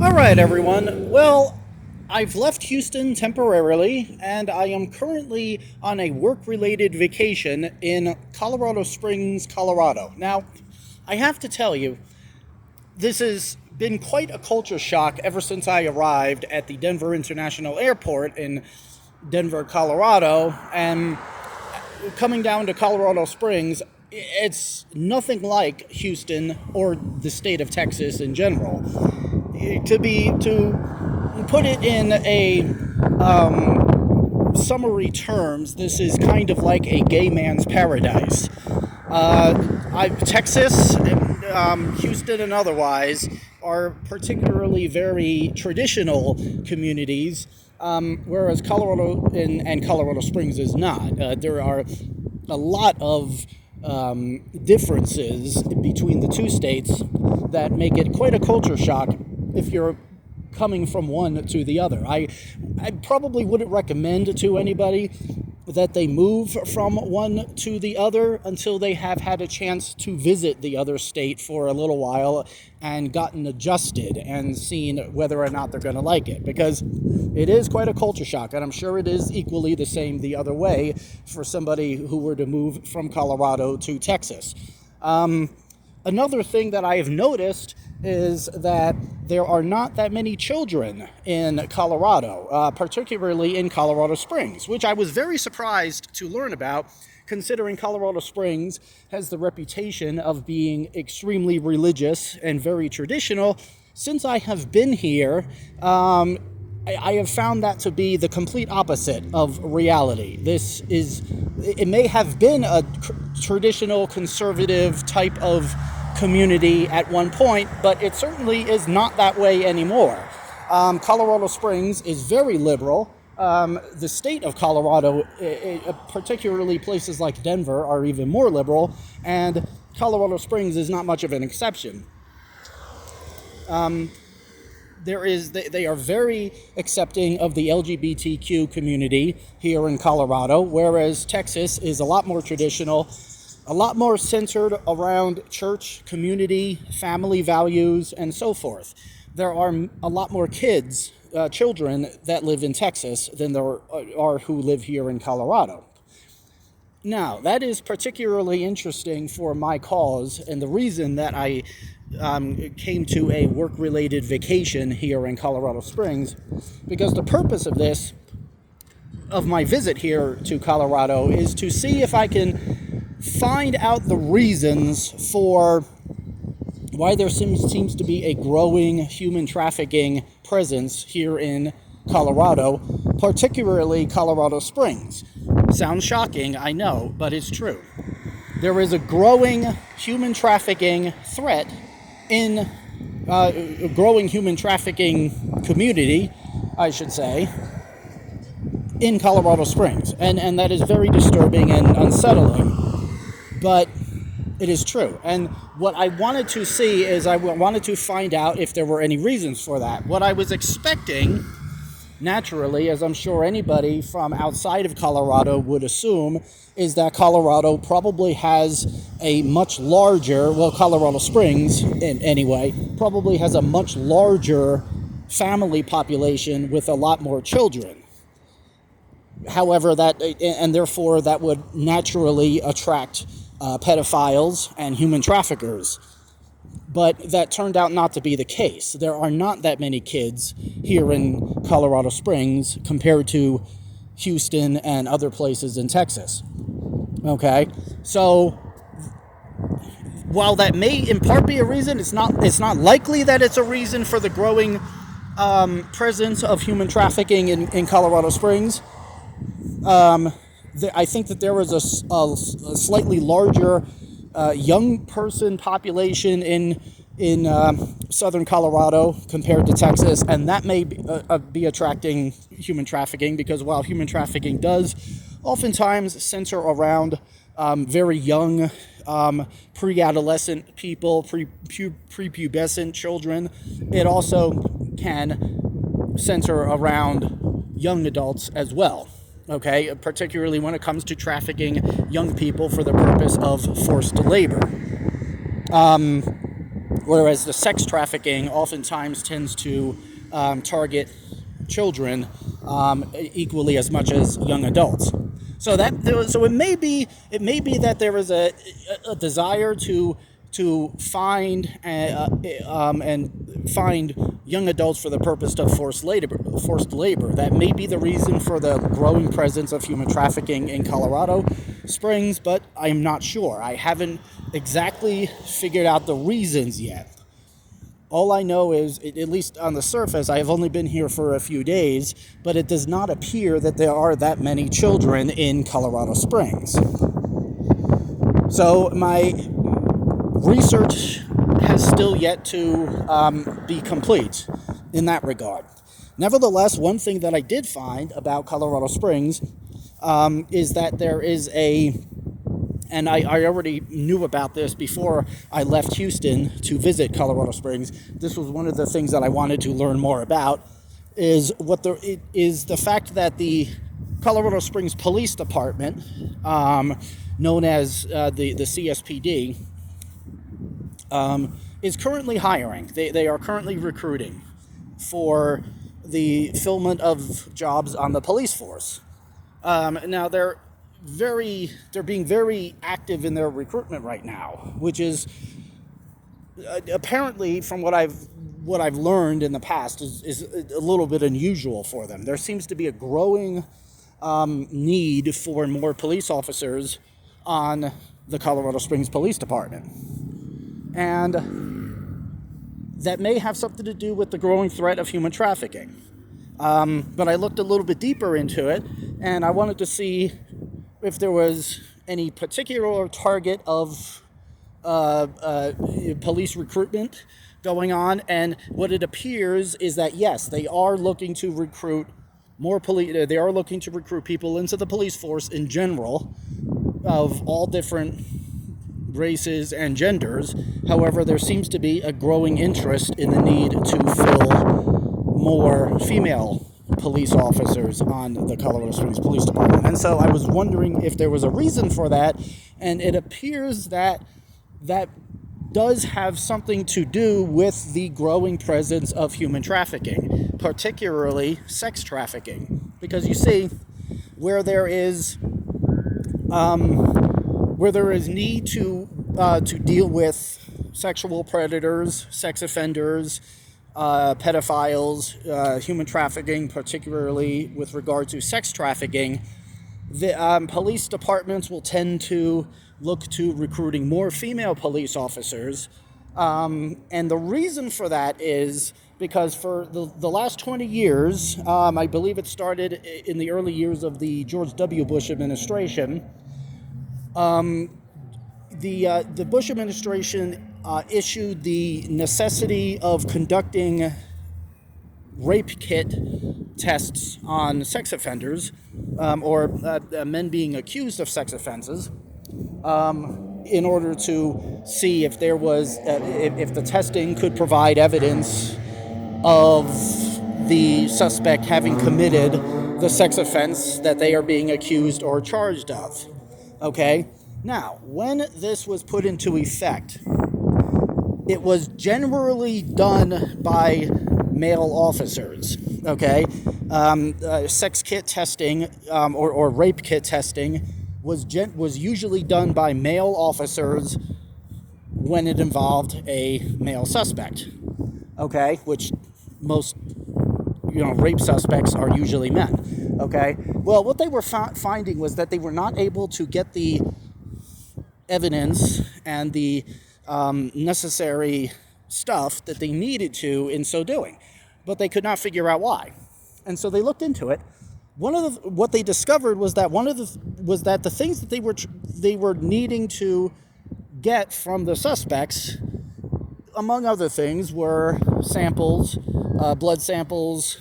All right, everyone. Well, I've left Houston temporarily, and I am currently on a work-related vacation in Colorado Springs, Colorado. Now, I have to tell you, this has been quite a culture shock ever since I arrived at the Denver International Airport in Denver, Colorado, and coming down to Colorado Springs, it's nothing like Houston or the state of Texas in general. To put it in a summary terms, this is kind of like a gay man's paradise. Texas, Houston, and otherwise are particularly very traditional communities, whereas Colorado and Colorado Springs is not. There are a lot of differences between the two states that make it quite a culture shock if you're coming from one to the other. I probably wouldn't recommend to anybody that they move from one to the other until they have had a chance to visit the other state for a little while and gotten adjusted and seen whether or not they're going to like it, because it is quite a culture shock, and I'm sure it is equally the same the other way for somebody who were to move from Colorado to Texas. Another thing that I have noticed is that there are not that many children in Colorado, particularly in Colorado Springs, which I was very surprised to learn about, considering Colorado Springs has the reputation of being extremely religious and very traditional. Since I have been here, I have found that to be the complete opposite of reality. It may have been a traditional conservative type of community at one point, but it certainly is not that way anymore. Colorado Springs is very liberal. The state of Colorado, particularly places like Denver, are even more liberal, and Colorado Springs is not much of an exception. They are very accepting of the LGBTQ community here in Colorado, whereas Texas is a lot more traditional, a lot more centered around church, community, family values, and so forth. There are a lot more children that live in Texas than there are who live here in Colorado. Now, that is particularly interesting for my cause, and the reason that I came to a work-related vacation here in Colorado Springs, because the purpose of my visit here to Colorado is to see if I can find out the reasons for why there seems to be a growing human trafficking presence here in Colorado, particularly Colorado Springs. Sounds shocking, I know, but it's true. There is a growing human trafficking threat in a growing human trafficking community, I should say, in Colorado Springs. And that is very disturbing and unsettling. But it is true. And what I wanted to see is I wanted to find out if there were any reasons for that. What I was expecting, naturally, as I'm sure anybody from outside of Colorado would assume, is that Colorado probably has a much larger, Colorado Springs, anyway, probably has a much larger family population with a lot more children. However, therefore that would naturally attract pedophiles and human traffickers. But that turned out not to be the case. There are not that many kids here in Colorado Springs compared to Houston and other places in Texas. Okay, so while that may in part be a reason, it's not likely that it's a reason for the growing presence of human trafficking in Colorado Springs. I think that there was a slightly larger young person population in southern Colorado compared to Texas, and that may be attracting human trafficking, because while human trafficking does oftentimes center around very young pre-adolescent people, prepubescent children, it also can center around young adults as well. Okay, particularly when it comes to trafficking young people for the purpose of forced labor. whereas the sex trafficking oftentimes tends to target children equally as much as young adults. So it may be that there is a desire to find and find young adults for the purpose of forced labor. That may be the reason for the growing presence of human trafficking in Colorado Springs, but I'm not sure. I haven't exactly figured out the reasons yet. All I know is, at least on the surface, I have only been here for a few days, but it does not appear that there are that many children in Colorado Springs. So my research has still yet to be complete in that regard. Nevertheless, one thing that I did find about Colorado Springs is that there is and I already knew about this before I left Houston to visit Colorado Springs. This was one of the things that I wanted to learn more about, is the fact that the Colorado Springs Police Department, known as the CSPD, is currently hiring. They are currently recruiting for the fulfillment of jobs on the police force. Now they're being very active in their recruitment right now, which is apparently, from what I've learned in the past, is a little bit unusual for them. There seems to be a growing need for more police officers on the Colorado Springs Police Department, and that may have something to do with the growing threat of human trafficking. But I looked a little bit deeper into it, and I wanted to see if there was any particular target of police recruitment going on. And what it appears is that, yes, they are looking to recruit more police. They are looking to recruit people into the police force in general, of all different races and genders. However, there seems to be a growing interest in the need to fill more female police officers on the Colorado Springs Police Department. And so I was wondering if there was a reason for that, and it appears that does have something to do with the growing presence of human trafficking, particularly sex trafficking. Because you see, where there is need to deal with sexual predators, sex offenders, pedophiles, human trafficking, particularly with regard to sex trafficking, the police departments will tend to look to recruiting more female police officers. And the reason for that is because for the last 20 years, I believe it started in the early years of the George W. Bush administration, the Bush administration issued the necessity of conducting rape kit tests on sex offenders, or men being accused of sex offenses, in order to see if there was, if the testing could provide evidence of the suspect having committed the sex offense that they are being accused or charged of. Okay? Now, when this was put into effect, it was generally done by male officers, okay? Sex kit testing or rape kit testing was usually done by male officers when it involved a male suspect, okay? Which most, rape suspects are usually men, okay? Well, what they were finding was that they were not able to get the evidence and the necessary stuff that they needed to in so doing, but they could not figure out why. And so they looked into it. What they discovered was that the things that they were needing to get from the suspects, among other things, were samples, blood samples,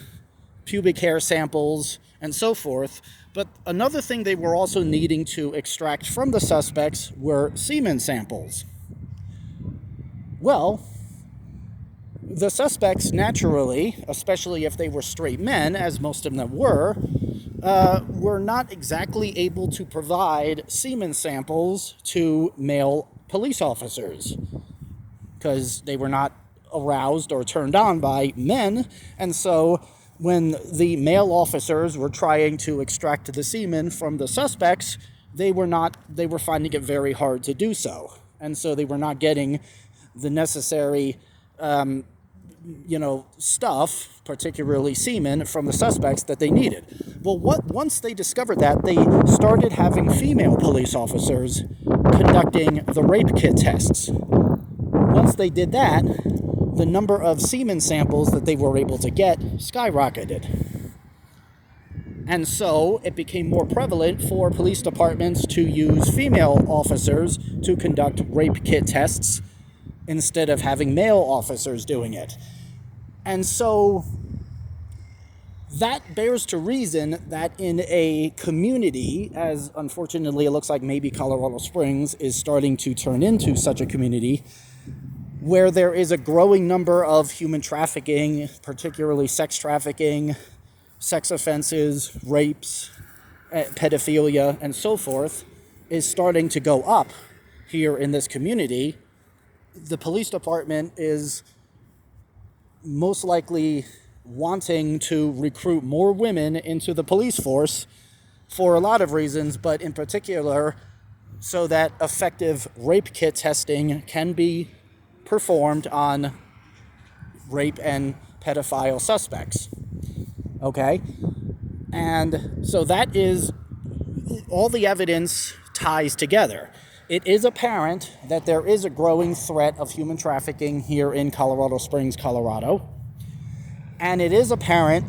pubic hair samples, and so forth. But another thing they were also needing to extract from the suspects were semen samples. Well, the suspects naturally, especially if they were straight men, as most of them were not exactly able to provide semen samples to male police officers. because they were not aroused or turned on by men. And so when the male officers were trying to extract the semen from the suspects, they were finding it very hard to do so. And so they were not getting the necessary stuff, particularly semen, from the suspects that they needed. Well, once they discovered that, they started having female police officers conducting the rape kit tests. Once they did that, the number of semen samples that they were able to get skyrocketed. And so it became more prevalent for police departments to use female officers to conduct rape kit tests instead of having male officers doing it. And so that bears to reason that in a community, as unfortunately it looks like maybe Colorado Springs is starting to turn into such a community, where there is a growing number of human trafficking, particularly sex trafficking, sex offenses, rapes, pedophilia, and so forth, is starting to go up here in this community. The police department is most likely wanting to recruit more women into the police force for a lot of reasons, but in particular so that effective rape kit testing can be performed on rape and pedophile suspects. Okay? And so that is, all the evidence ties together. It is apparent that there is a growing threat of human trafficking here in Colorado Springs, Colorado. And it is apparent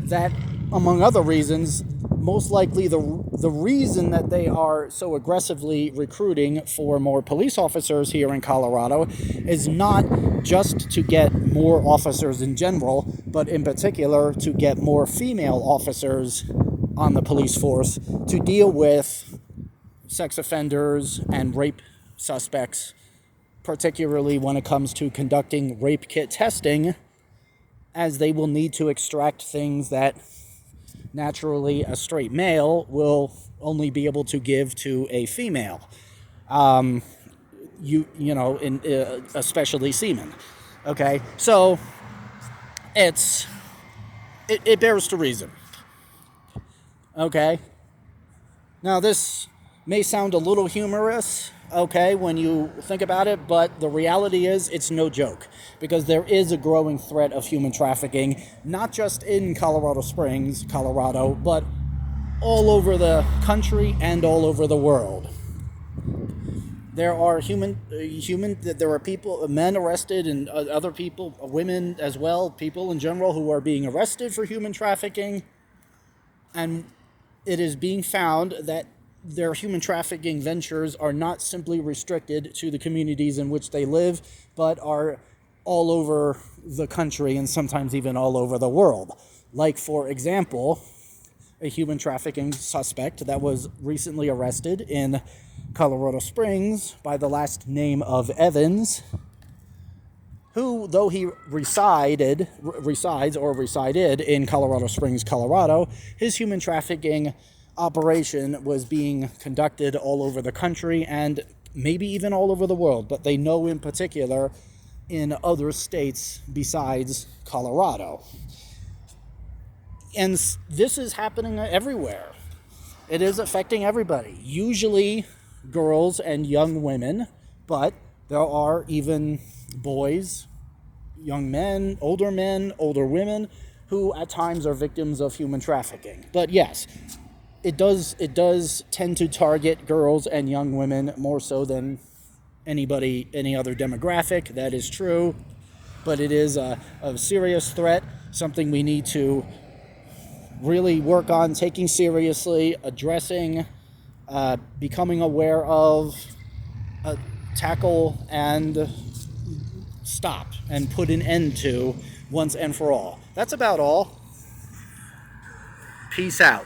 that, among other reasons, most likely the reason that they are so aggressively recruiting for more police officers here in Colorado is not just to get more officers in general, but in particular to get more female officers on the police force to deal with sex offenders and rape suspects, particularly when it comes to conducting rape kit testing, as they will need to extract things that naturally a straight male will only be able to give to a female, especially semen. Okay, so it bears to reason. Okay, now this may sound a little humorous, okay, when you think about it, but the reality is it's no joke, because there is a growing threat of human trafficking, not just in Colorado Springs, Colorado, but all over the country and all over the world. There are there are people, men arrested, and other people, women as well, people in general who are being arrested for human trafficking, and it is being found that their human trafficking ventures are not simply restricted to the communities in which they live, but are all over the country and sometimes even all over the world. Like, for example, a human trafficking suspect that was recently arrested in Colorado Springs by the last name of Evans, who, though he resided in Colorado Springs, Colorado, his human trafficking operation was being conducted all over the country and maybe even all over the world, but they know in particular in other states besides Colorado. And this is happening everywhere. It is affecting everybody, usually girls and young women, but there are even boys, young men, older women, who at times are victims of human trafficking. But yes, it does tend to target girls and young women more so than any other demographic. That is true, but it is a serious threat, something we need to really work on taking seriously, addressing, becoming aware of, tackle, and stop and put an end to once and for all. That's about all. Peace out.